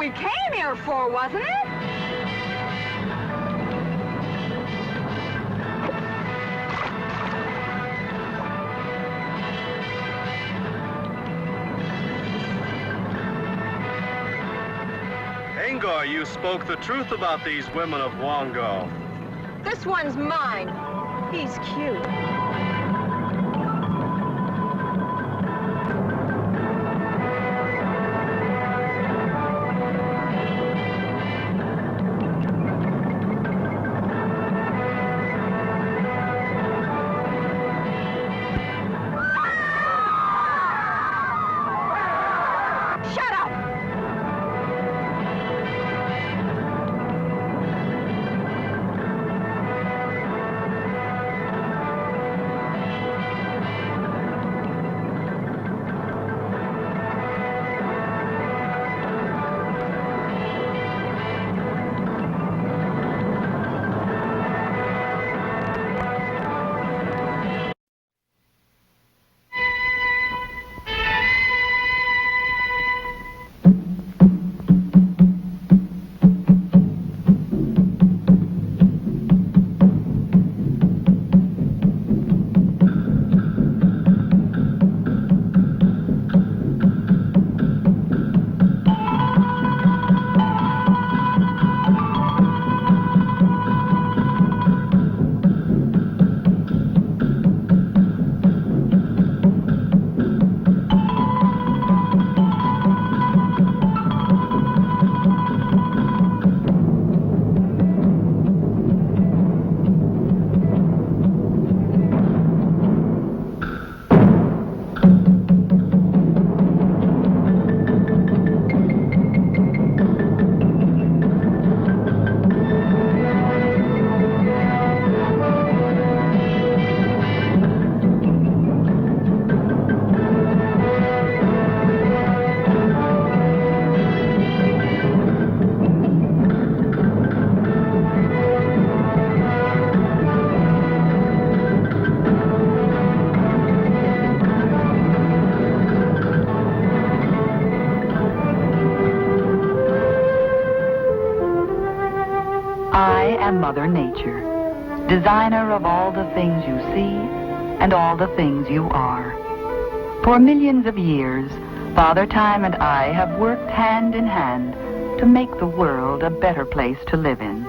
we came here for, wasn't it? Angor, you spoke the truth about these women of Wongo. This one's mine. He's cute. Mother Nature, designer of all the things you see and all the things you are. For millions of years, Father Time and I have worked hand in hand to make the world a better place to live in.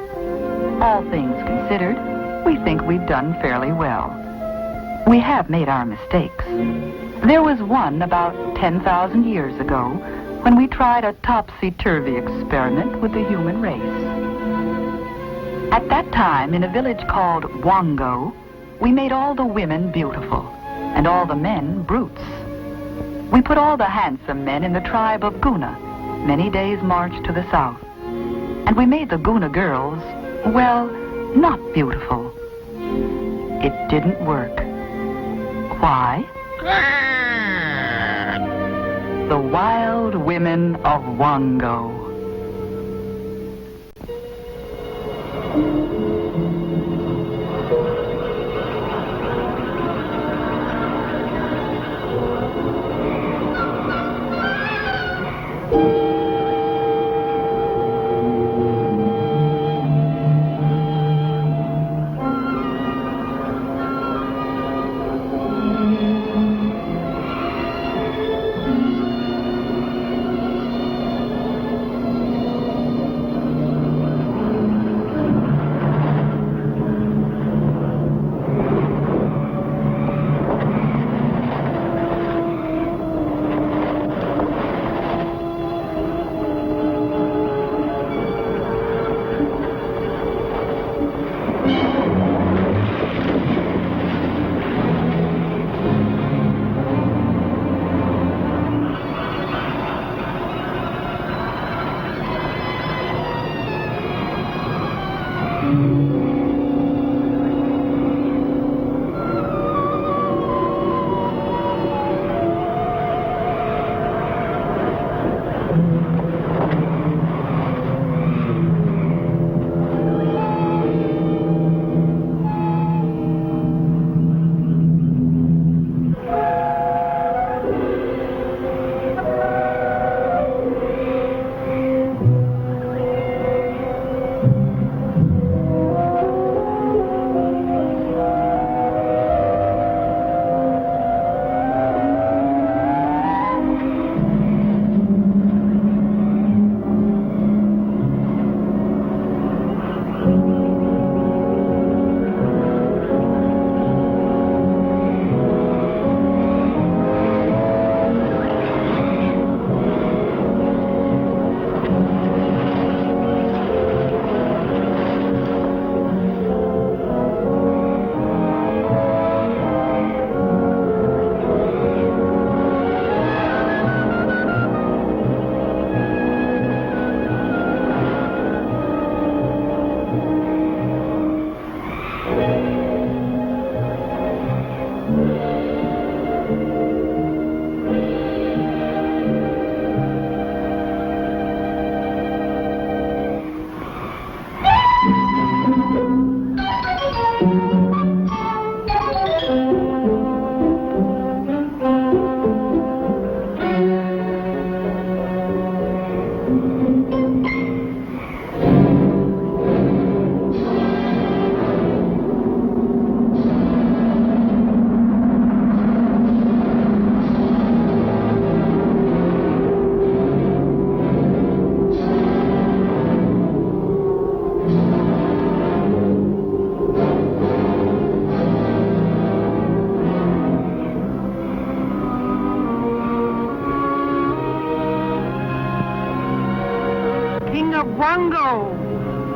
All things considered, we think we've done fairly well. We have made our mistakes. There was one about 10,000 years ago when we tried a topsy-turvy experiment with the human race. At that time, in a village called Wongo, we made all the women beautiful and all the men brutes. We put all the handsome men in the tribe of Guna, many days' march to the south. And we made the Guna girls, well, not beautiful. It didn't work. Why? The wild women of Wongo.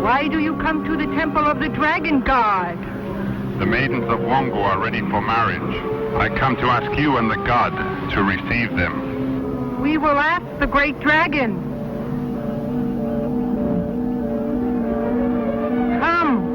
Why do you come to the temple of the dragon god? The maidens of Wongo are ready for marriage. I come to ask you and the god to receive them. We will ask the great dragon. Come.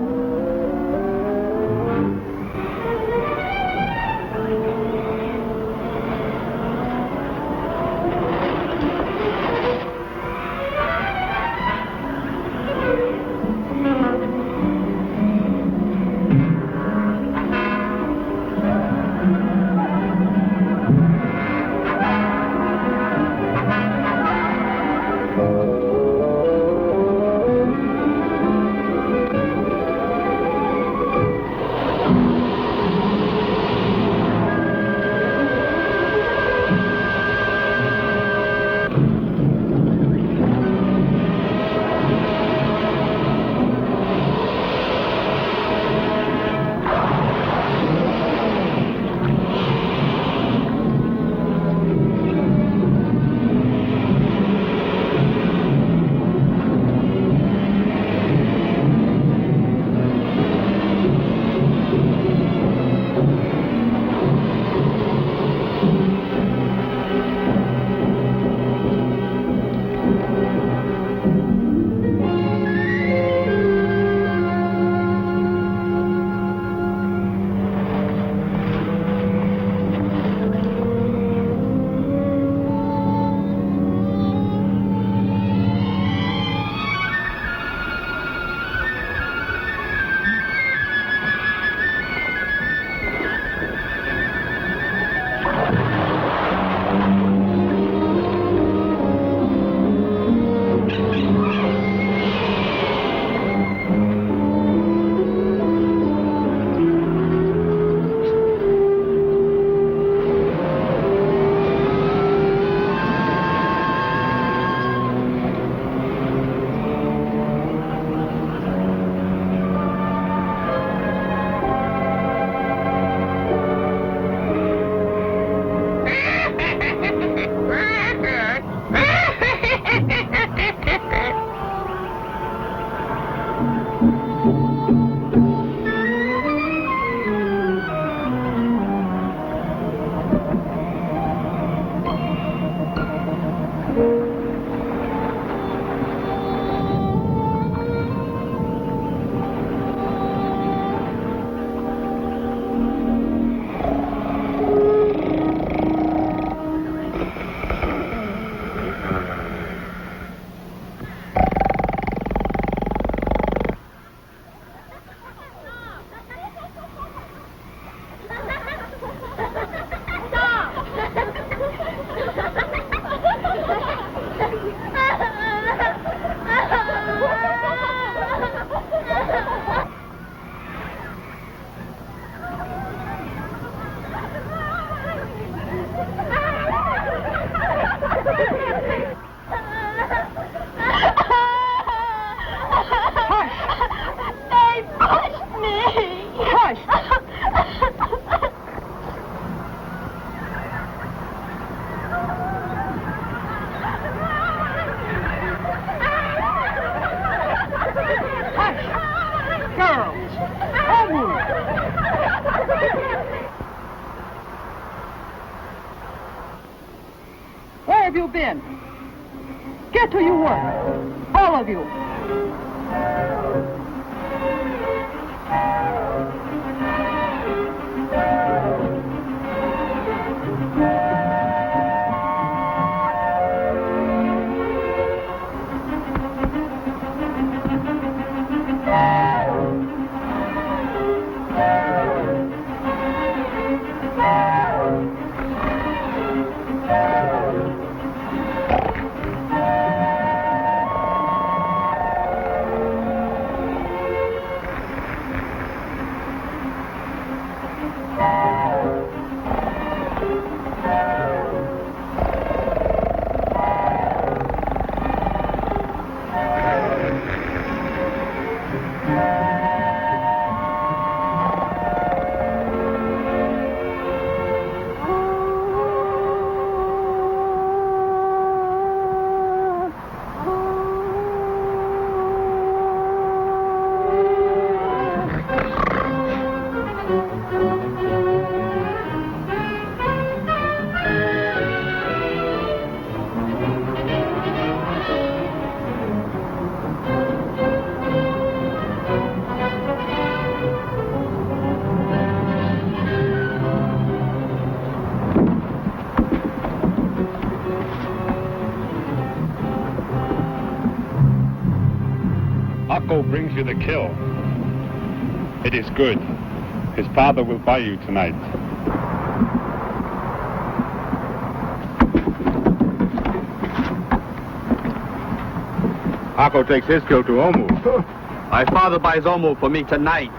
Where have you been? Get to your work, all of you. brings you the kill. It is good. His father will buy you tonight. Ako takes his kill to Omu. My father buys Omu for me tonight.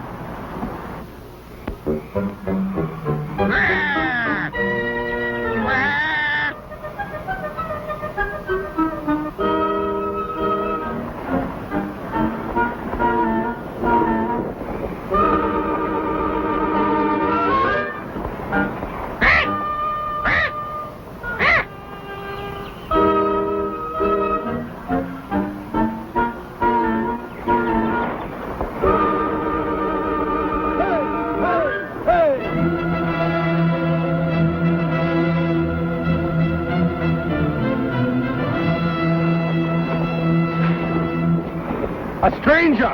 A stranger!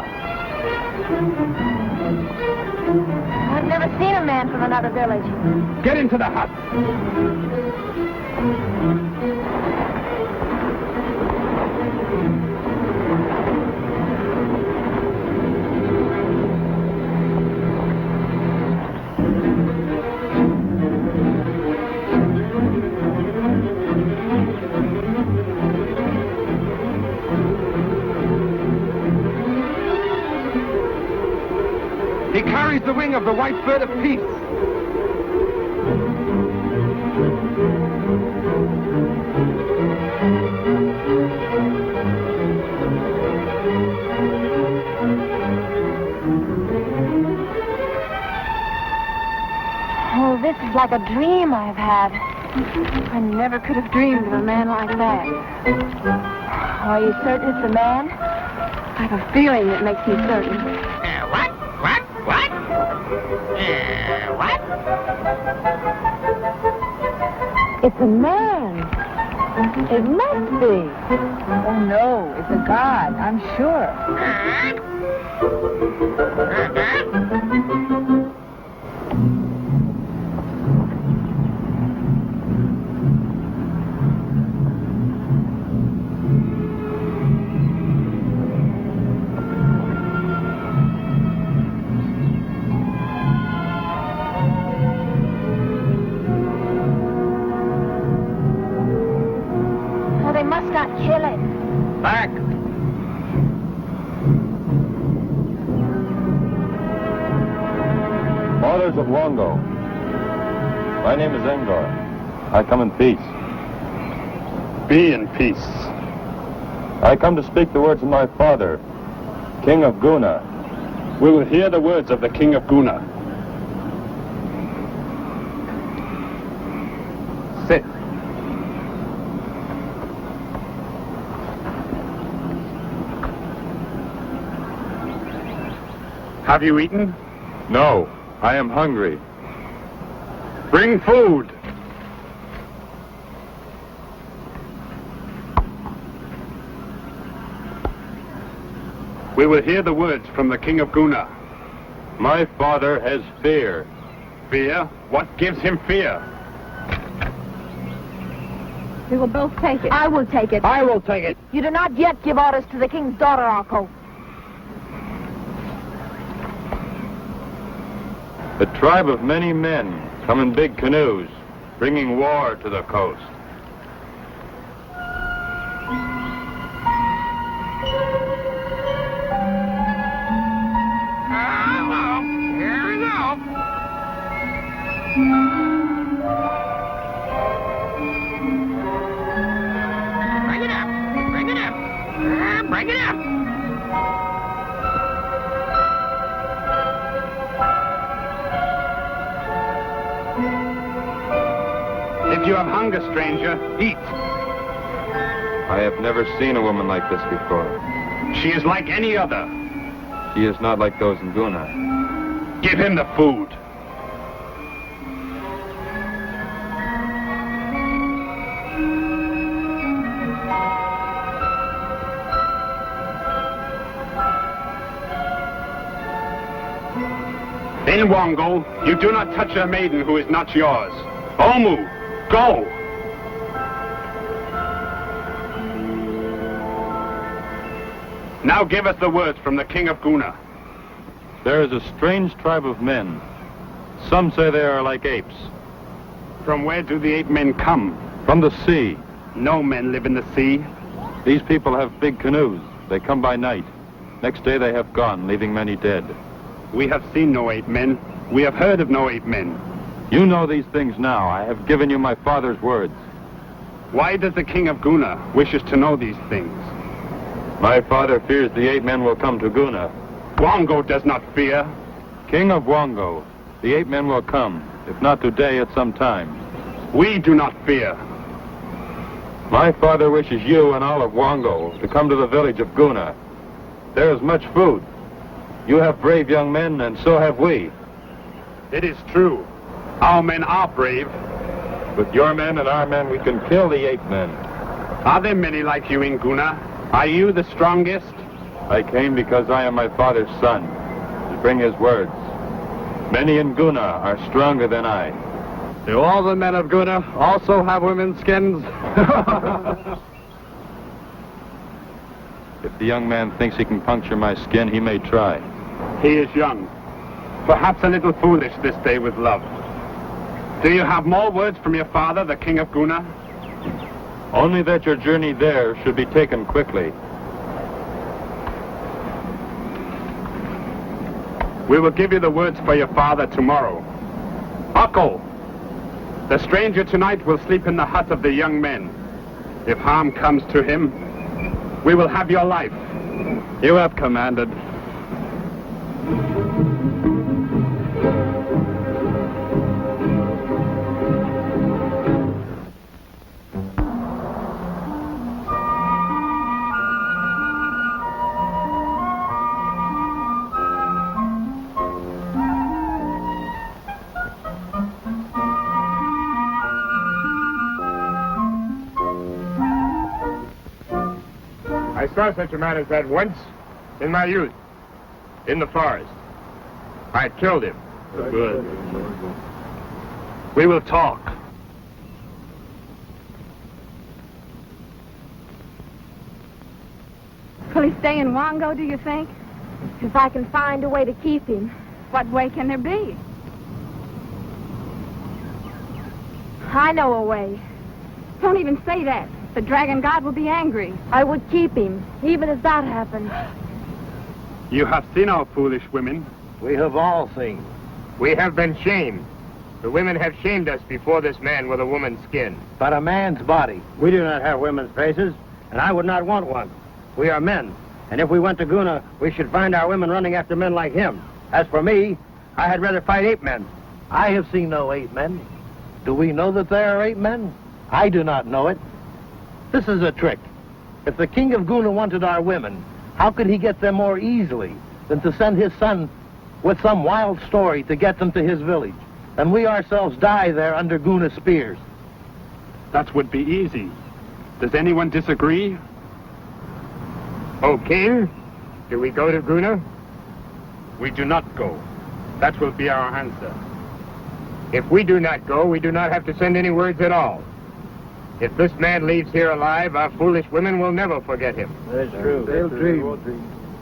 I've never seen a man from another village. Get into the hut. He carries the wing of the white bird of peace. Oh, this is like a dream I've had. I never could have dreamed of a man like that. Are you certain it's a man? I have a feeling that makes me certain. What? It's a man. It must be. Oh, no, it's a god, I'm sure. They must not kill it. Back! Orders of Wongo. My name is Engar. I come in peace. Be in peace. I come to speak the words of my father, King of Guna. We will hear the words of the King of Guna. Sit. Have you eaten? No, I am hungry. Bring food. We will hear the words from the King of Guna. My father has fear. Fear? What gives him fear? We will both take it. I will take it. I will take it. You do not yet give orders to the king's daughter, Ako. A tribe of many men come in big canoes, bringing war to the coast. Here we go. Bring it up. Bring it up. Bring it up. If you have hunger, stranger, eat. I have never seen a woman like this before. She is like any other. She is not like those in Guna. Give him the food. In Wongo, you do not touch a maiden who is not yours. Omu, go! Now give us the words from the king of Guna. There is a strange tribe of men. Some say they are like apes. From where do the ape men come? From the sea. No men live in the sea. These people have big canoes. They come by night. Next day they have gone, leaving many dead. We have seen no ape men. We have heard of no ape men. You know these things now. I have given you my father's words. Why does the king of Guna wish us to know these things? My father fears the ape men will come to Guna. Wongo does not fear. King of Wongo, the ape men will come. If not today, at some time. We do not fear. My father wishes you and all of Wongo to come to the village of Guna. There is much food. You have brave young men, and so have we. It is true. Our men are brave. With your men and our men, we can kill the ape men. Are there many like you in Guna? Are you the strongest? I came because I am my father's son, to bring his words. Many in Guna are stronger than I. Do all the men of Guna also have women's skins? If the young man thinks he can puncture my skin, he may try. He is young. Perhaps a little foolish this day with love. Do you have more words from your father, the king of Guna? Only that your journey there should be taken quickly. We will give you the words for your father tomorrow. qu'l, the stranger tonight will sleep in the hut of the young men. If harm comes to him, we will have your life. You have commanded. I saw such a man as that once, in my youth, in the forest. I killed him. Good. We will talk. Will he stay in Wongo, do you think? If I can find a way to keep him. What way can there be? I know a way. Don't even say that. The dragon god will be angry. I would keep him, even if that happened. You have seen our foolish women. We have all seen. We have been shamed. The women have shamed us before this man with a woman's skin. But a man's body. We do not have women's faces, and I would not want one. We are men, and if we went to Guna, we should find our women running after men like him. As for me, I had rather fight ape men. I have seen no ape men. Do we know that there are ape men? I do not know it. This is a trick. If the king of Guna wanted our women, how could he get them more easily than to send his son with some wild story to get them to his village, and we ourselves die there under Guna spears? That would be easy. Does anyone disagree? Oh, king, do we go to Guna? We do not go. That will be our answer. If we do not go, we do not have to send any words at all. If this man leaves here alive, our foolish women will never forget him. That's true. They'll dream.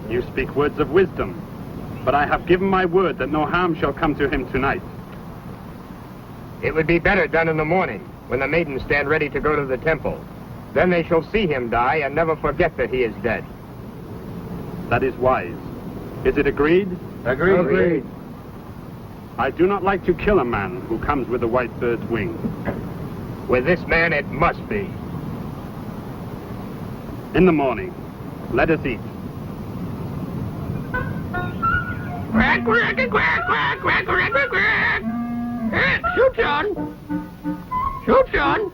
You speak words of wisdom, but I have given my word that no harm shall come to him tonight. It would be better done in the morning, when the maidens stand ready to go to the temple. Then they shall see him die and never forget that he is dead. That is wise. Is it agreed? Agreed. I do not like to kill a man who comes with a white bird's wing. With this man, it must be. In the morning, let us eat. Quack, quack, quack, quack, quack, quack, quack, quack. Shoot, John. Shoot, John.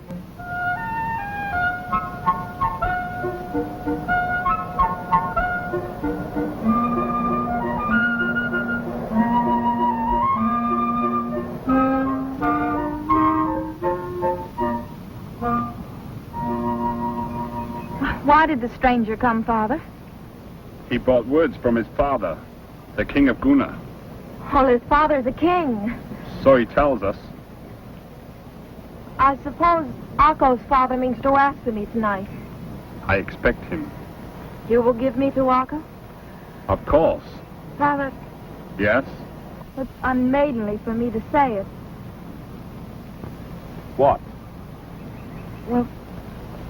Why did the stranger come, Father? He brought words from his father, the king of Guna. Well, his father's a king. So he tells us. I suppose Akko's father means to ask me tonight. I expect him. You will give me to Wongo? Of course. Father, Yes? it's unmaidenly for me to say it. What? Well,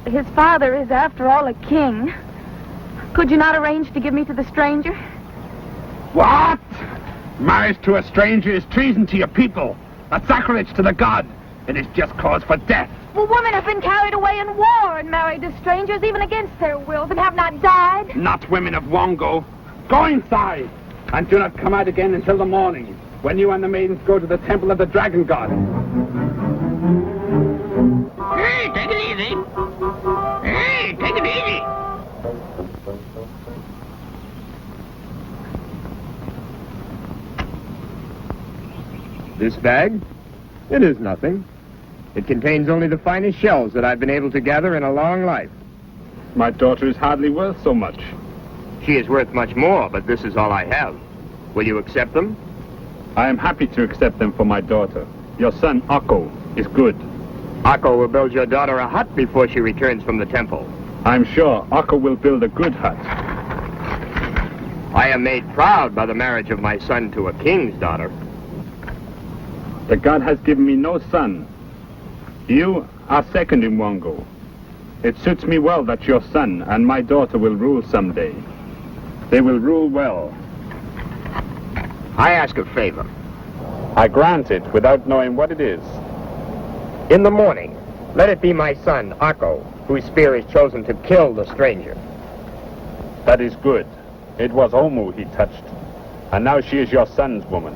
his father is, after all, a king. Could you not arrange to give me to the stranger? What? Marriage to a stranger is treason to your people, a sacrilege to the god. It is just cause for death. Well, women have been carried away in war and married to strangers, even against their wills, and have not died. Not women of Wongo. Go inside, and do not come out again until the morning, when you and the maidens go to the temple of the dragon god. Hey, take it easy. Hey, take it easy. This bag? It is nothing. It contains only the finest shells that I've been able to gather in a long life. My daughter is hardly worth so much. She is worth much more, but this is all I have. Will you accept them? I am happy to accept them for my daughter. Your son, Akko, is good. Akko will build your daughter a hut before she returns from the temple. I'm sure Akko will build a good hut. I am made proud by the marriage of my son to a king's daughter. The god has given me no son. You are second in Wongo. It suits me well that your son and my daughter will rule someday. They will rule well. I ask a favor. I grant it without knowing what it is. In the morning, let it be my son, Akko, whose spear is chosen to kill the stranger. That is good. It was Omu he touched, and now she is your son's woman.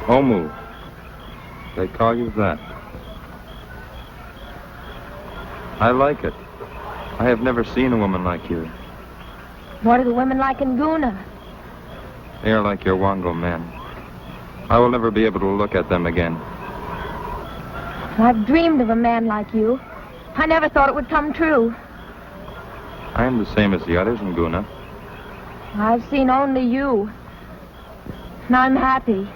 Omu. They call you that. I like it. I have never seen a woman like you. What are the women like in Guna? They are like your Wongo men. I will never be able to look at them again. I've dreamed of a man like you. I never thought it would come true. I am the same as the others in Guna. I've seen only you. And I'm happy.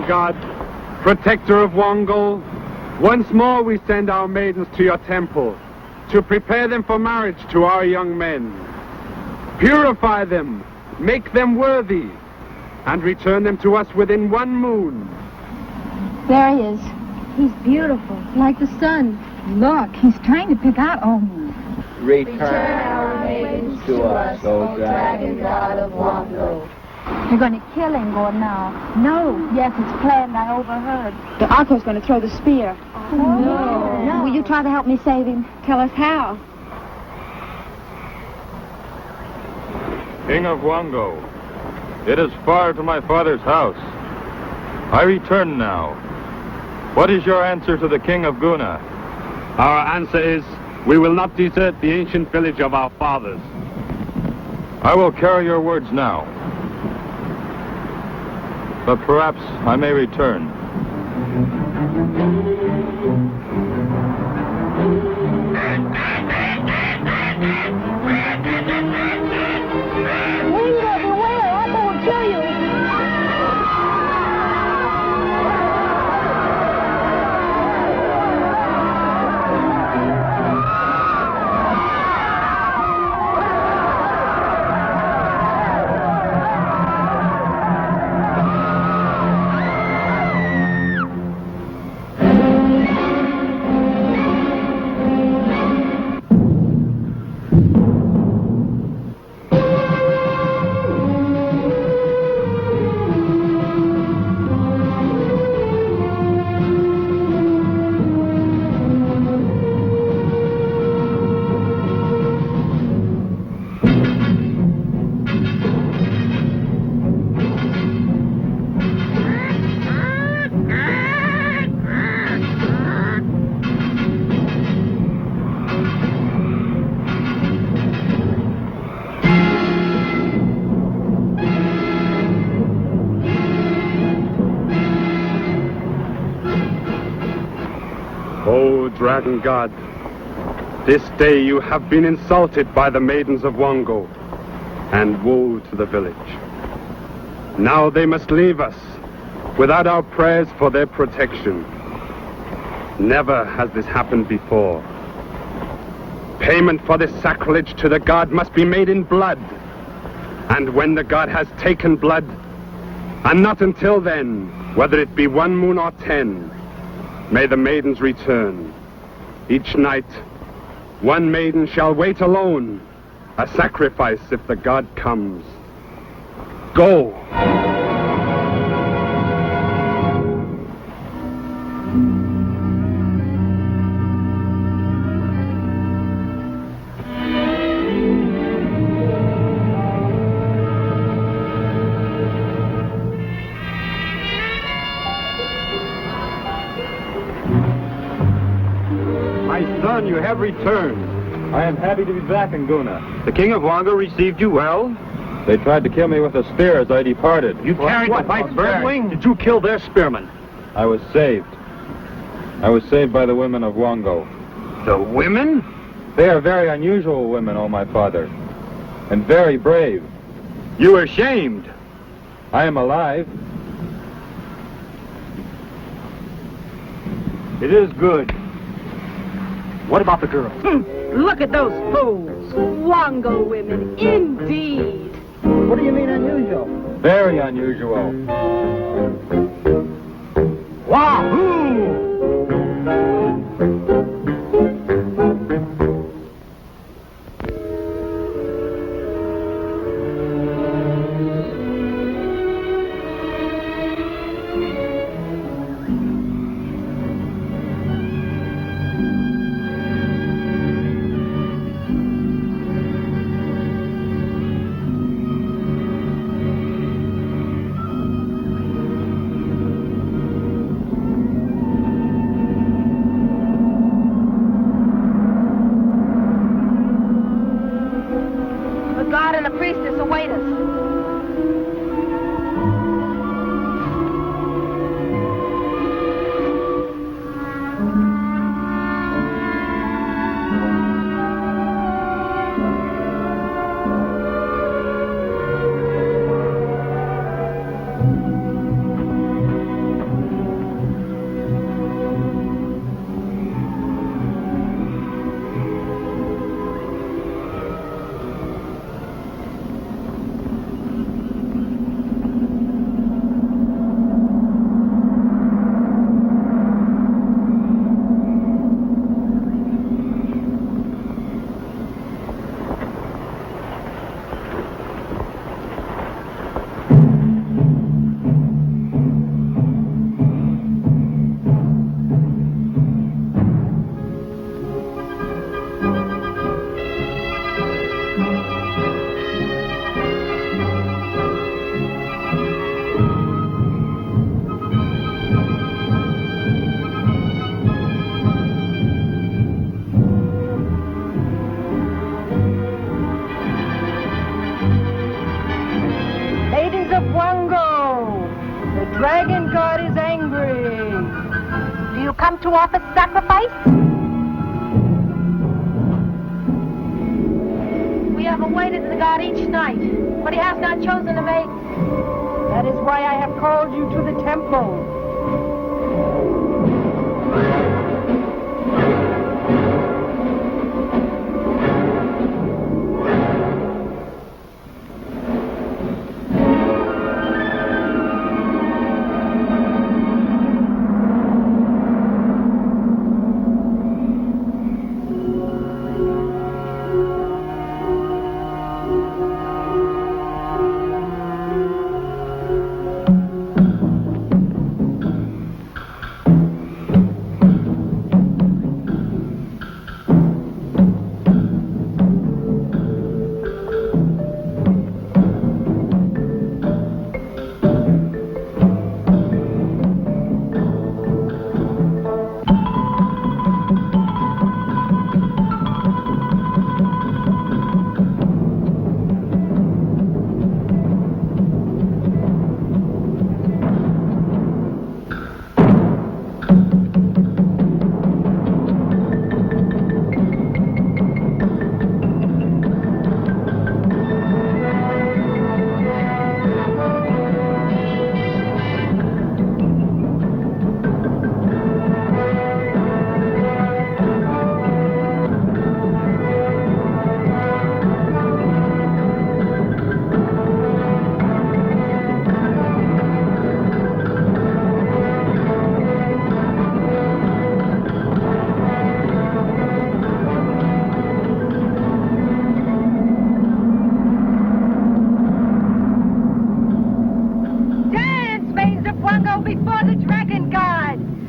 dragon god, protector of Wongo, once more we send our maidens to your temple to prepare them for marriage to our young men. Purify them, make them worthy, and return them to us within 1 moon. There he is. He's beautiful, like the sun. Look, he's trying to pick out Omi. Return our maidens to us, O dragon god of Wongo. You're going to kill Ingo now. No. Yes, it's planned. I overheard. The Arco's going to throw the spear. No. Will you try to help me save him? Tell us how. King of Wongo, it is far to my father's house. I return now. What is your answer to the King of Guna? Our answer is, we will not desert the ancient village of our fathers. I will carry your words now. But perhaps I may return. Wait everywhere. I'm going to kill you. O dragon god, this day you have been insulted by the maidens of Wongo, and woe to the village. Now they must leave us without our prayers for their protection. Never has this happened before. Payment for this sacrilege to the god must be made in blood. And when the god has taken blood, and not until then, whether it be 1 moon or 10, may the maidens return. Each night, 1 maiden shall wait alone, a sacrifice if the god comes. Go! Son, you have returned. I am happy to be back in Guna. The King of Wongo received you well? They tried to kill me with a spear as I departed. You carried the white birdwing? Did you kill their spearmen? I was saved. I was saved by the women of Wongo. The women? They are very unusual women, oh my father, and very brave. You were shamed. I am alive. It is good. What about the girls? Look at those fools. Wongo women, indeed. What do you mean unusual? Very unusual. Wahoo! come to offer sacrifice? We have awaited the god each night, but he has not chosen a maiden. That is why I have called you to the temple.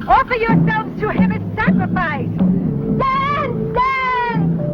Offer yourselves to him as sacrifice. Stand! Stand! Stand!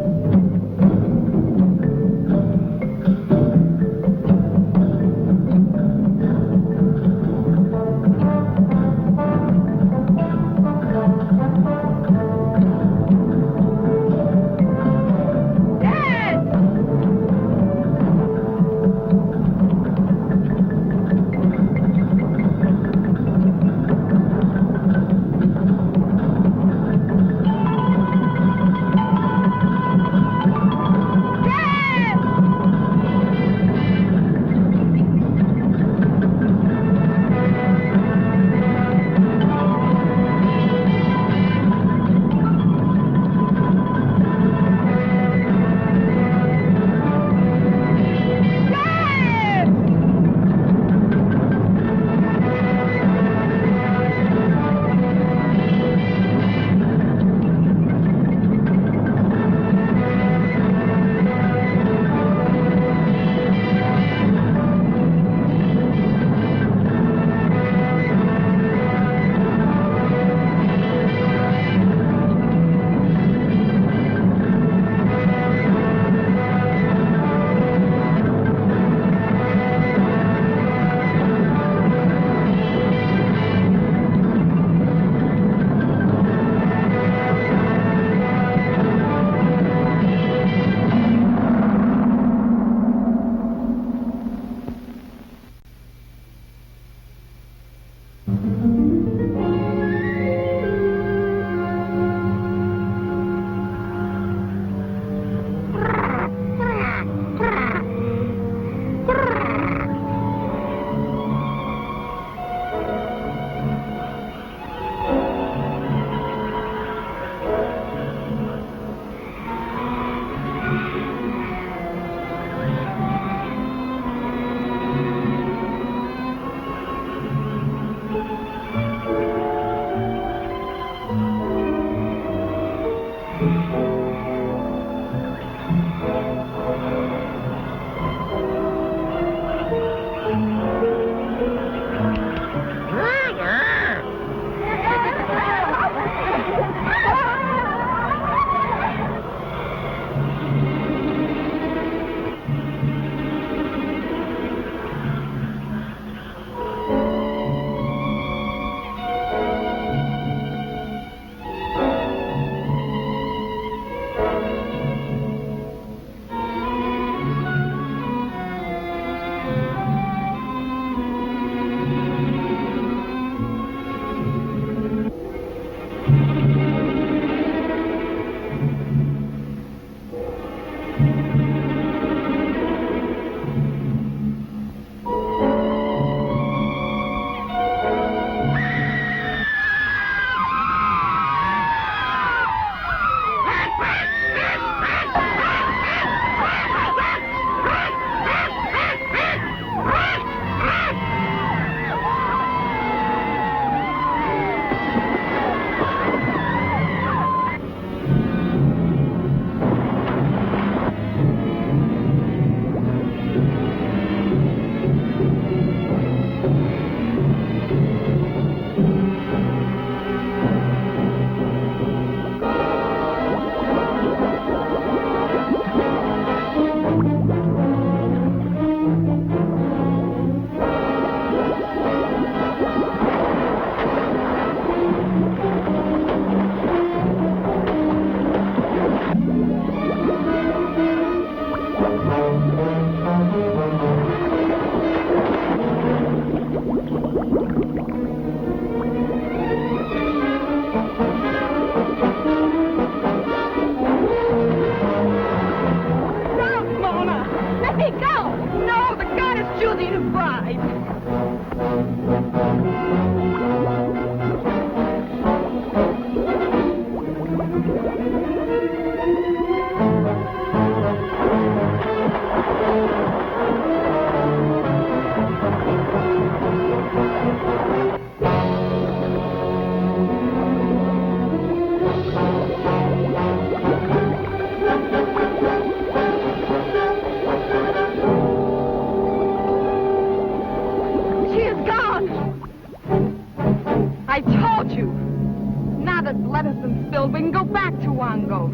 Now that blood has been spilled, we can go back to Wongo.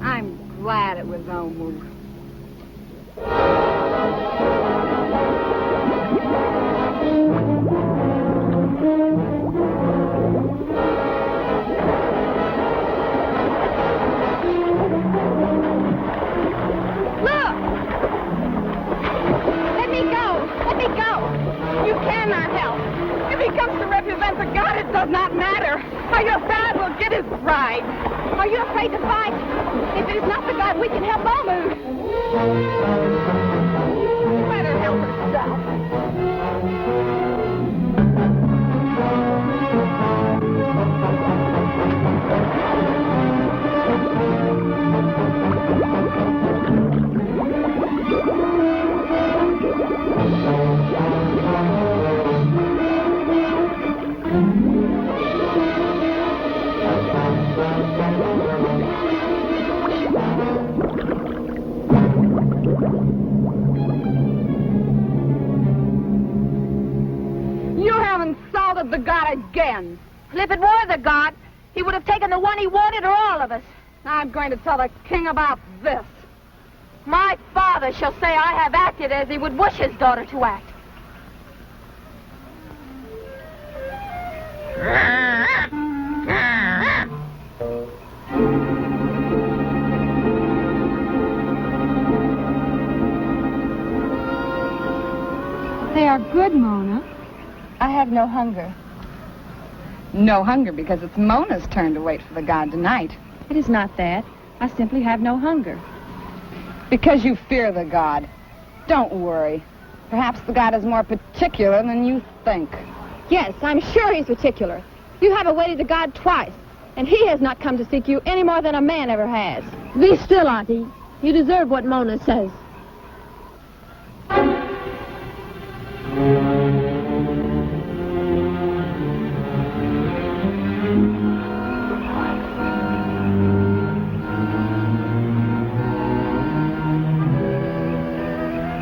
I'm glad it was Omu. You cannot help. If he comes to represent the god, it does not matter. How your dad will get his bride. Are you afraid to fight? If it is not the god, we can help Omu. Let her help herself. The god again. If it were the god, he would have taken the one he wanted or all of us. I'm going to tell the king about this. My father shall say I have acted as he would wish his daughter to act. They are good, Mona. I have no hunger. No hunger because it's Mona's turn to wait for the god tonight. It is not that. I simply have no hunger. Because you fear the god. Don't worry. Perhaps the god is more particular than you think. Yes, I'm sure he's particular. You have awaited the god twice, and he has not come to seek you any more than a man ever has. Be still, Auntie. You deserve what Mona says.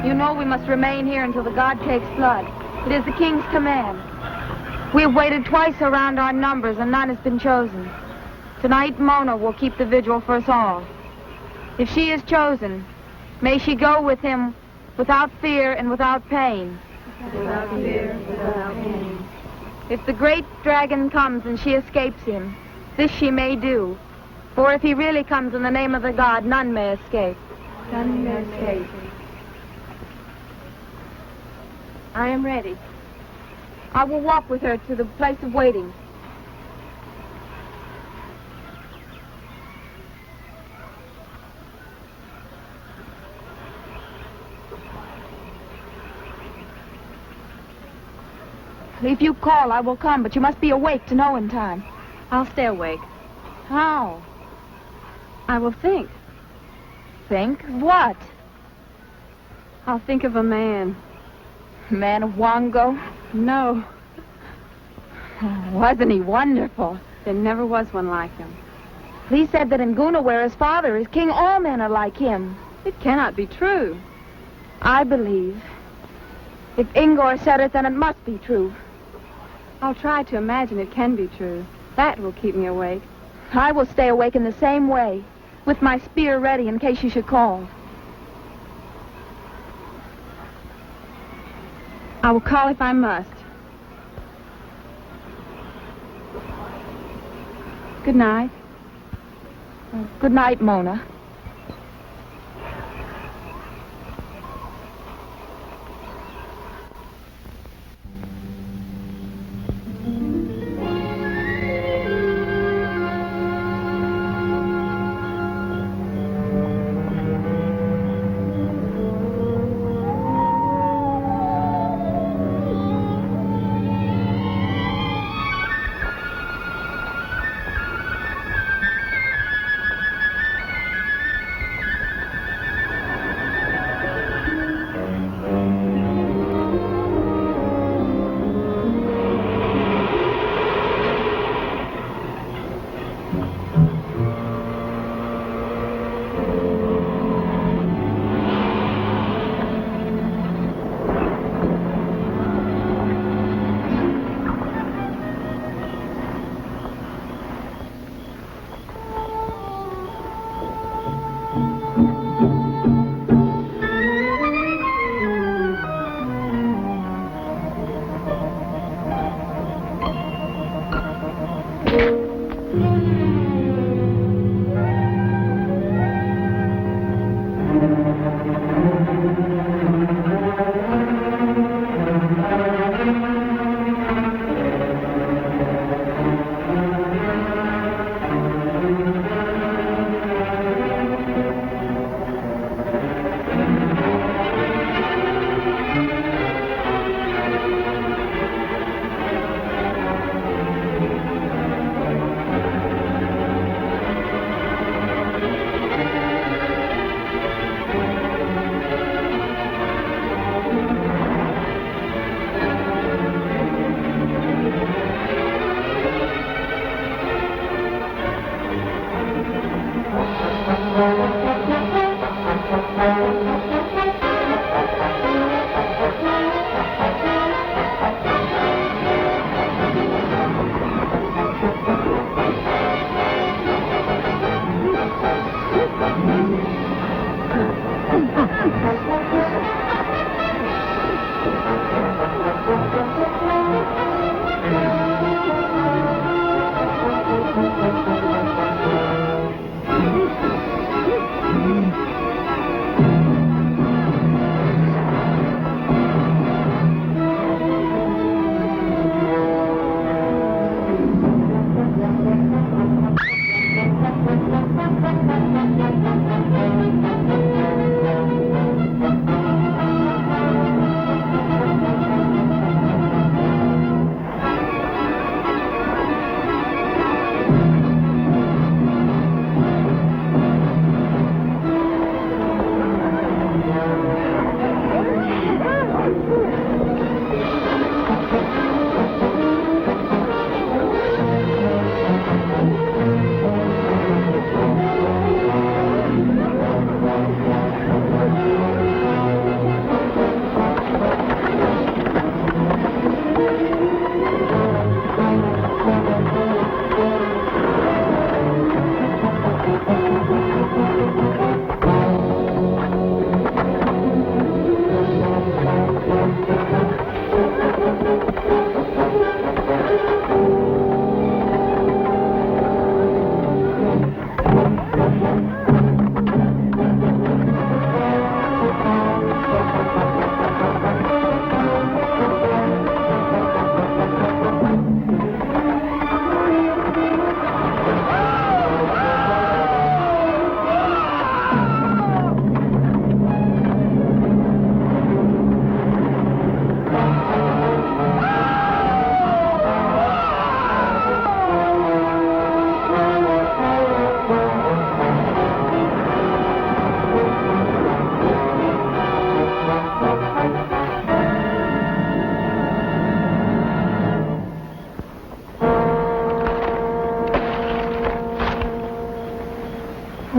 You know we must remain here until the god takes blood. It is the king's command. We have waited twice around our numbers, and none has been chosen. Tonight, Mona will keep the vigil for us all. If she is chosen, may she go with him without fear and without pain. Without fear, without pain. If the great dragon comes and she escapes him, this she may do. For if he really comes in the name of the god, none may escape. None may escape. I am ready. I will walk with her to the place of waiting. If you call, I will come, but you must be awake to know in time. I'll stay awake. How? I will think. Think? What? I'll think of a man. Man of Wongo? No. Wasn't he wonderful? There never was one like him. He said that in Guna, where his father is king, all men are like him. It cannot be true. I believe. If Ingor said it, then it must be true. I'll try to imagine it can be true. That will keep me awake. I will stay awake in the same way, with my spear ready in case you should call. I will call if I must. Good night. Good night, Mona.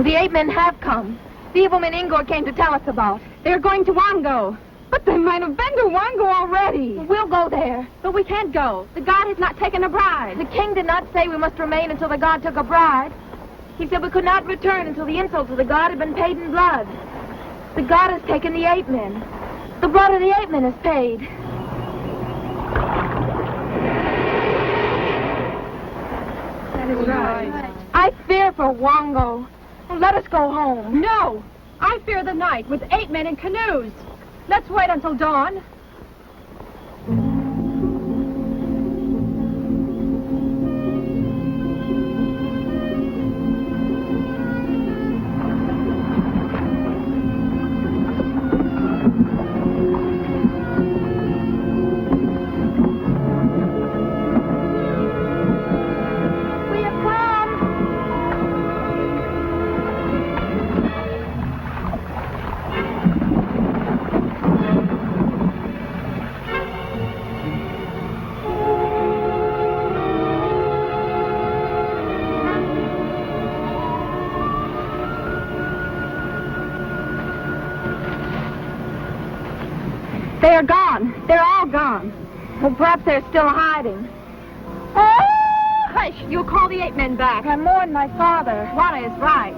The 8 men have come. The evil men Ingor came to tell us about. They're going to Wongo. But they might have been to Wongo already. We'll go there. But we can't go. The god has not taken a bride. The king did not say we must remain until the god took a bride. He said we could not return until the insult to the god had been paid in blood. The god has taken the 8 men. The blood of the 8 men is paid. That is right. I fear for Wongo. Let us go home. No! I fear the night with 8 men in canoes. Let's wait until dawn. They are gone. They're all gone. Well, perhaps they're still hiding. Oh! Hush! You'll call the 8 men back. I mourn my father. Juana is right.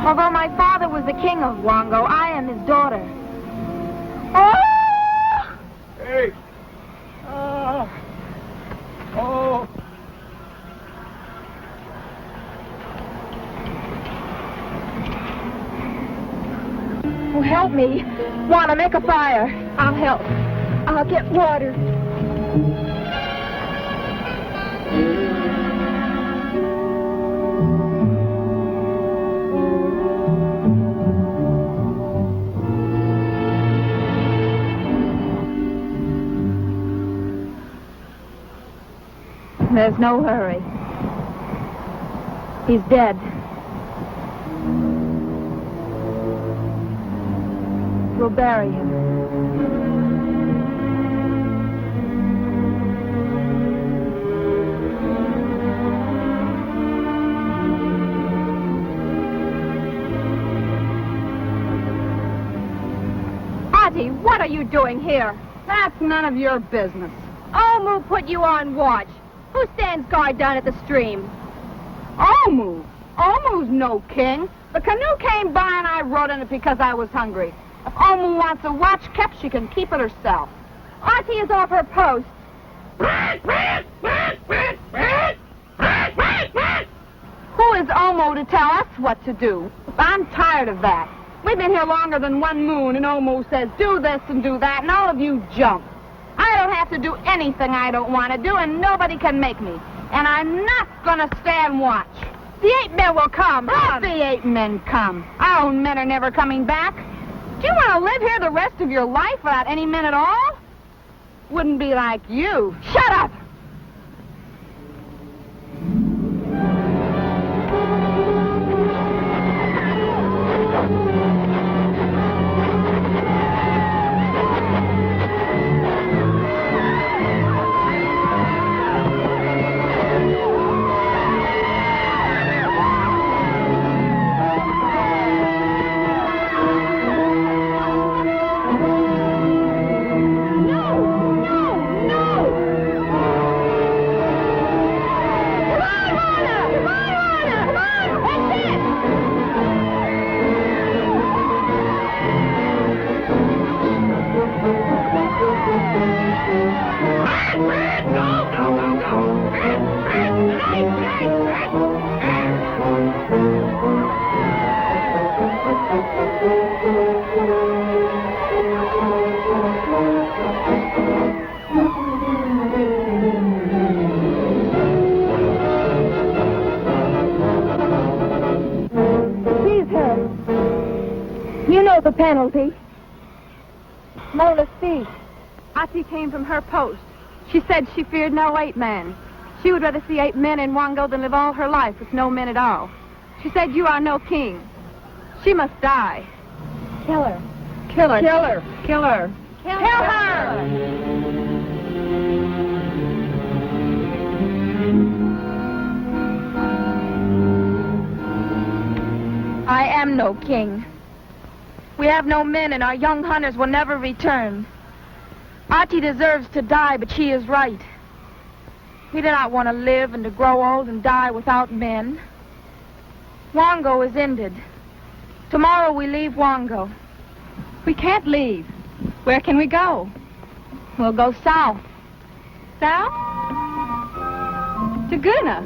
Although my father was the king of Wongo, I am his daughter. Oh! Hey! Oh! help me? Wanna make a fire? I'll help. I'll get water. There's no hurry. He's dead. We'll bury him. Auntie, what are you doing here? That's none of your business. Omu put you on watch. Who stands guard down at the stream? Omu? Omu's no king. The canoe came by and I rode in it because I was hungry. If Omu wants a watch kept, she can keep it herself. Auntie is off her post. Who is Omu to tell us what to do? I'm tired of that. We've been here longer than one moon, and Omu says, do this and do that, and all of you jump. I don't have to do anything I don't want to do, and nobody can make me. And I'm not going to stand watch. The 8 men will come. Let the 8 men come. Our own men are never coming back. Do you want to live here the rest of your life without any men at all? Wouldn't be like you. Shut up! The penalty. Mona's feet. Auntie came from her post. She said she feared no 8 men. She would rather see 8 men in Wongo than live all her life with no men at all. She said you are no king. She must die. Kill her. Kill her. Kill her. Kill her. Kill her. I am no king. We have no men, and our young hunters will never return. Auntie deserves to die, but she is right. We do not want to live and to grow old and die without men. Wongo is ended. Tomorrow we leave Wongo. We can't leave. Where can we go? We'll go south. South? To Guna.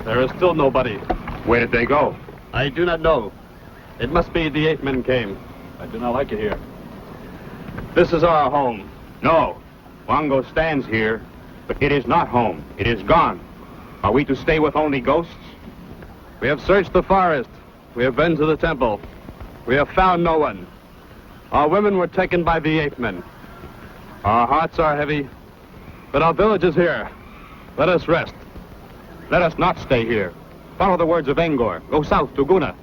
There is still nobody. Where did they go? I do not know. It must be the 8 men came. I do not like it here. This is our home. No. Wongo stands here, but it is not home. It is gone. Are we to stay with only ghosts? We have searched the forest. We have been to the temple. We have found no one. Our women were taken by the 8 men. Our hearts are heavy, but our village is here. Let us rest. Let us not stay here. Follow the words of Angor. Go south to Guna.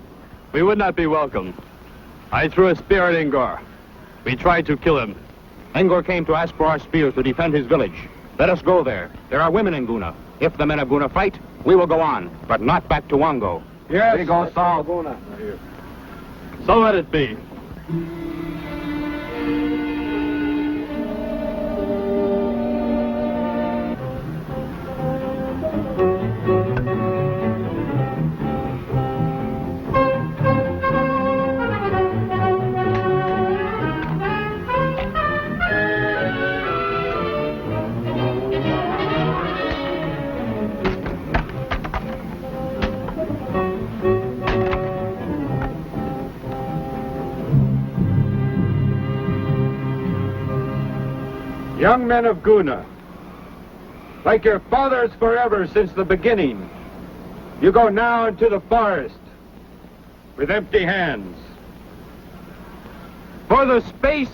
We would not be welcome. I threw a spear at Angor. We tried to kill him. Angor came to ask for our spears to defend his village. Let us go there. There are women in Guna. If the men of Guna fight, we will go on, but not back to Wongo. Yes. We go south. So let it be. Young men of Guna, like your fathers forever since the beginning, you go now into the forest with empty hands. For the space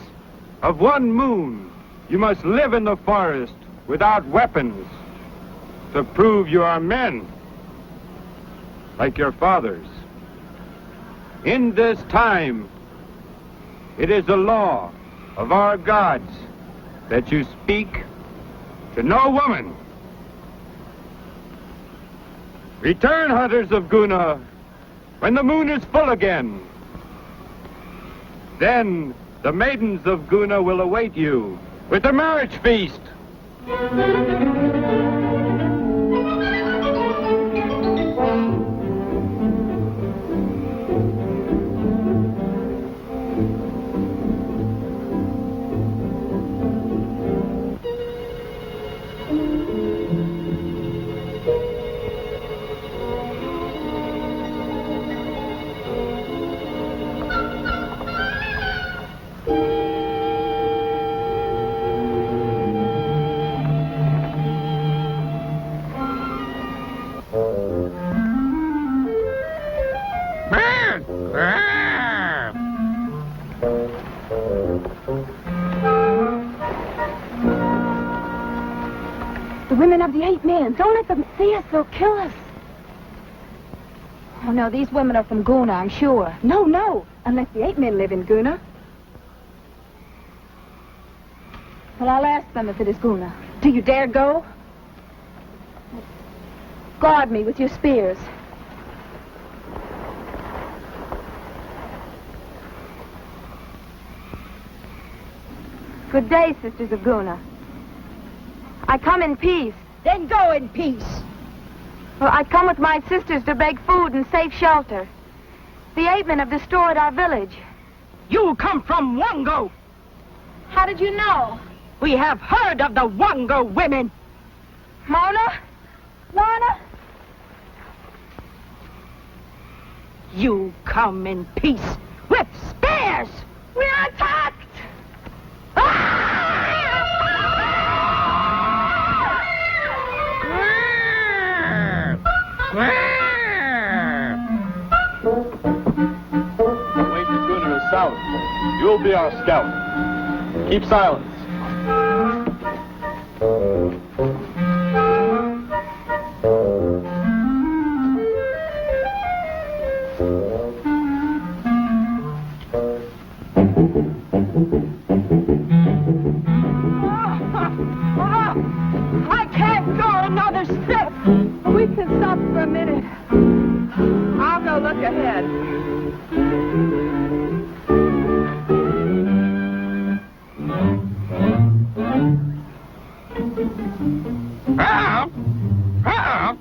of 1 moon, you must live in the forest without weapons to prove you are men, like your fathers. In this time, it is the law of our gods that you speak to no woman. Return, hunters of Guna, when the moon is full again. Then the maidens of Guna will await you with the marriage feast. The women of the 8 men. Don't let them see us. They'll kill us. Oh, no, these women are from Guna, I'm sure. No, no, unless the 8 men live in Guna. Well, I'll ask them if it is Guna. Do you dare go? Guard me with your spears. Good day, sisters of Guna. I come in peace. Then go in peace. Well, I come with my sisters to beg food and safe shelter. The 8 men have destroyed our village. You come from Wongo. How did you know? We have heard of the Wongo women. Mona? Lana? You come in peace with spears. We're attacked! Wait to Guna is south. You'll be our scout. Keep silence. I can't go another step. We can stop for a minute. I'll go look ahead. Help! Help!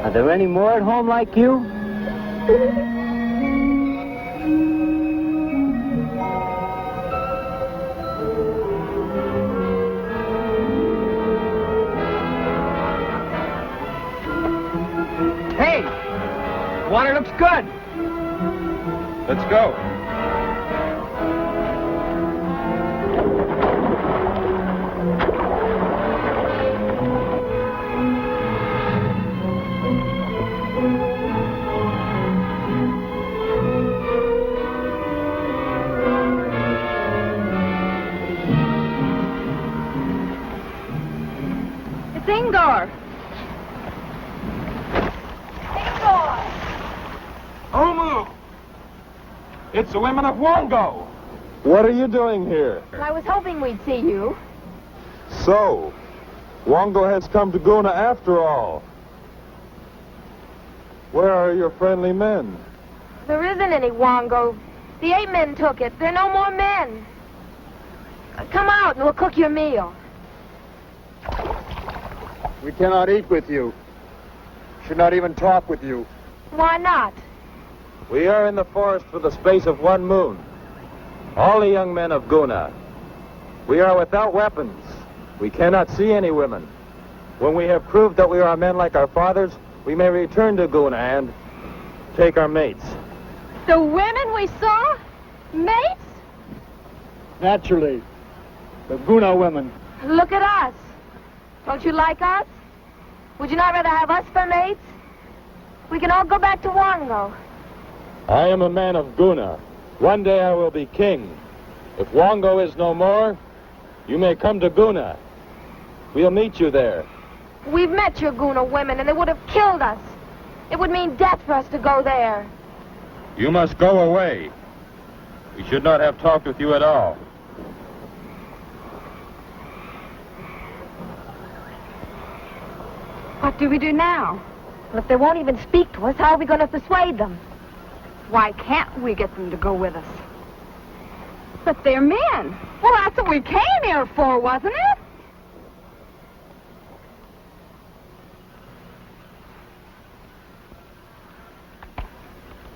Are there any more at home like you? Hey! Water looks good. Let's go. door. Omu! It's the women of Wongo. What are you doing here? I was hoping we'd see you. So, Wongo has come to Guna after all. Where are your friendly men? There isn't any Wongo. The 8 men took it. There are no more men. Come out and we'll cook your meal. We cannot eat with you. Should not even talk with you. Why not? We are in the forest for the space of 1 moon. All the young men of Guna. We are without weapons. We cannot see any women. When we have proved that we are men like our fathers, we may return to Guna and take our mates. The women we saw? Mates? Naturally. The Guna women. Look at us. Don't you like us? Would you not rather have us for mates? We can all go back to Wongo. I am a man of Guna. One day I will be king. If Wongo is no more, you may come to Guna. We'll meet you there. We've met your Guna women, and they would have killed us. It would mean death for us to go there. You must go away. We should not have talked with you at all. What do we do now? Well, if they won't even speak to us, how are we going to persuade them? Why can't we get them to go with us? But they're men. Well, that's what we came here for, wasn't it?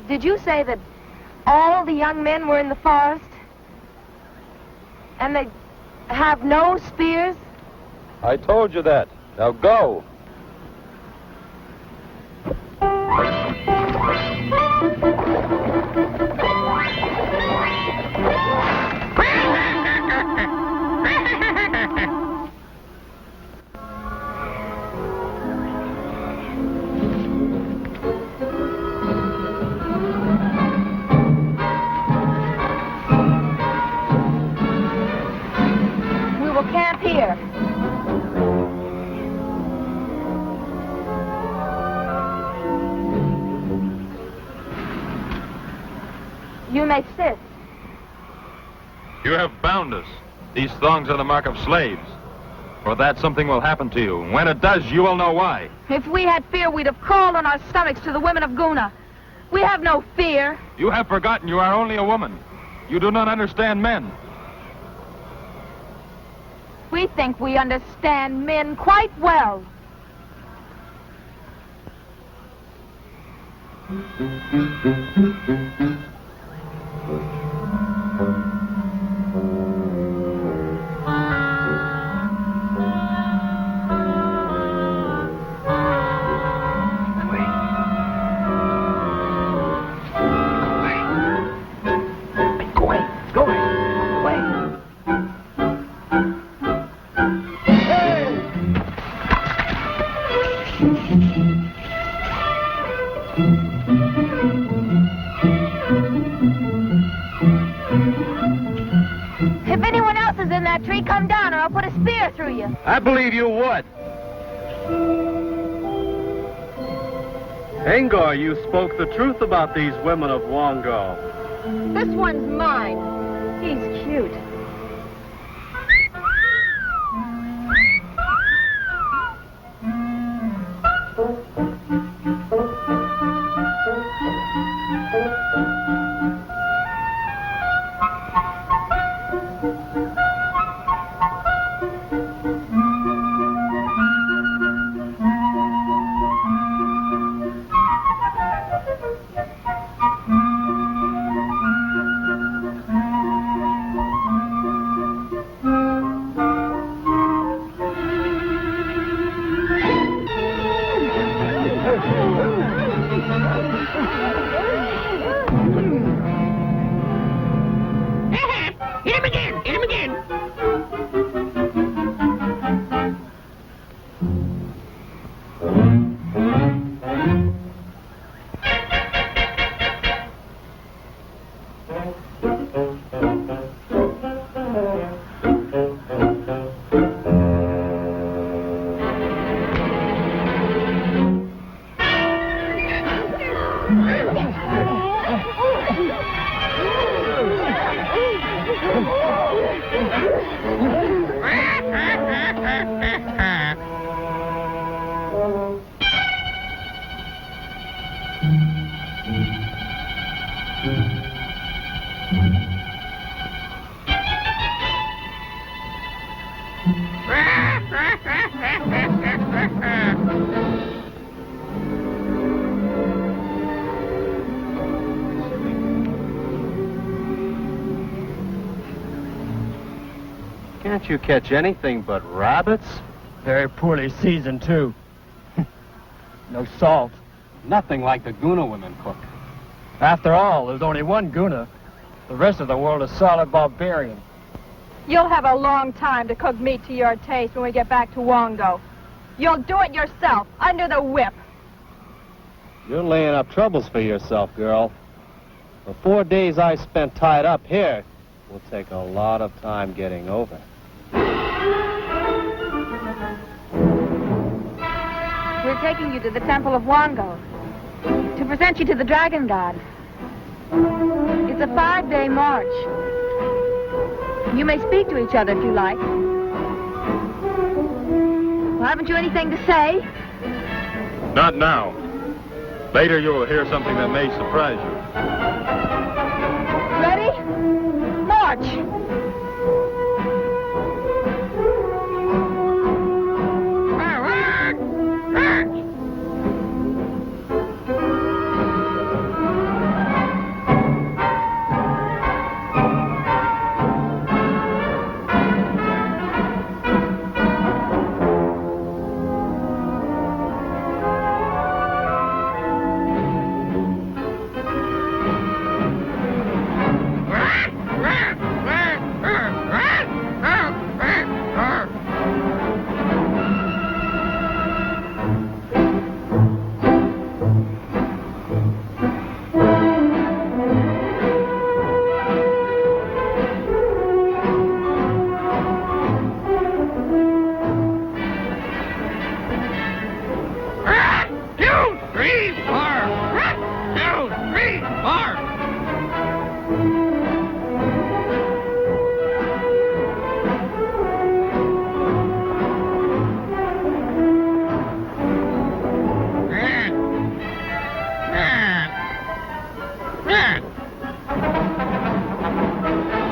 Did you say that all the young men were in the forest? And they have no spears? I told you that. Now go. We will camp here. You may sit. You have bound us. These thongs are the mark of slaves. For that, something will happen to you. When it does, you will know why. If we had fear, we'd have crawled on our stomachs to the women of Guna. We have no fear. You have forgotten you are only a woman. You do not understand men. We think we understand men quite well. If anyone else is in that tree, come down or I'll put a spear through you. I believe you would. Angor, you spoke the truth about these women of Wongo. This one's mine. He's cute. Can't you catch anything but rabbits? Very poorly seasoned, too. No salt. Nothing like the Guna women cook. After all, there's only one Guna. The rest of the world is solid barbarian. You'll have a long time to cook meat to your taste when we get back to Wongo. You'll do it yourself, under the whip. You're laying up troubles for yourself, girl. The 4 days I spent tied up here will take a lot of time getting over. We're taking you to the temple of Wongo to present you to the dragon god. It's a 5-day march. You may speak to each other if you like. Well, haven't you anything to say? Not now. Later you will hear something that may surprise you. Ready? March!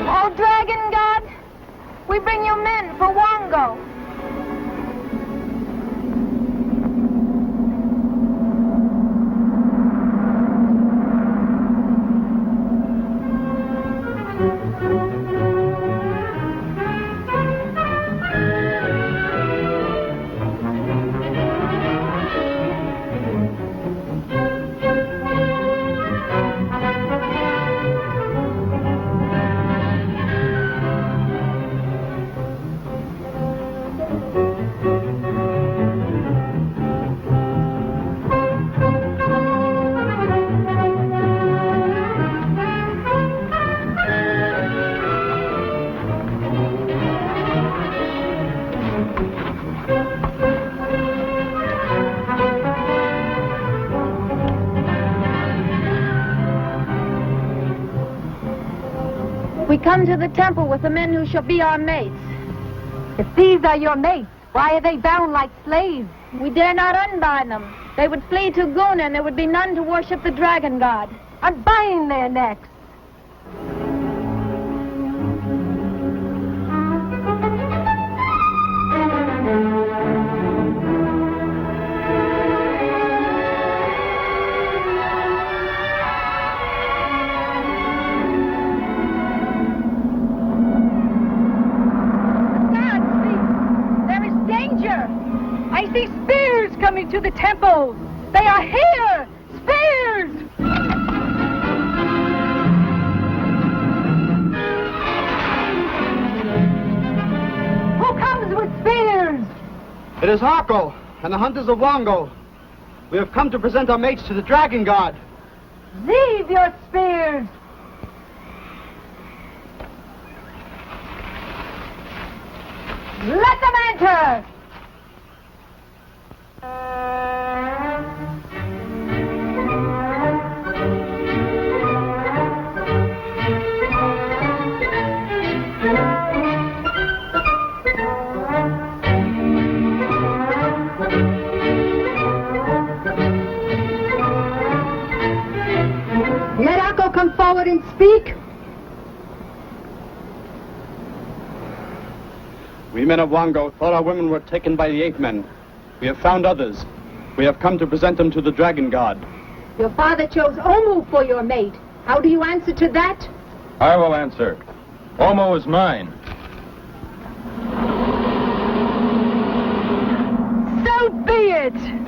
Oh, dragon god, we bring you men for Wongo. We come to the temple with the men who shall be our mates. If these are your mates, why are they bound like slaves? We dare not unbind them. They would flee to Guna, and there would be none to worship the dragon god. Unbind their necks. I see spears coming to the temple. They are here! Spears! Who comes with spears? It is Hako and the hunters of Wongo. We have come to present our mates to the dragon god. Leave your spears! Let them enter! Speak. We men of Wongo thought our women were taken by the ape men. We have found others. We have come to present them to the dragon god. Your father chose Omu for your mate. How do you answer to that? I will answer. Omo is mine. So be it!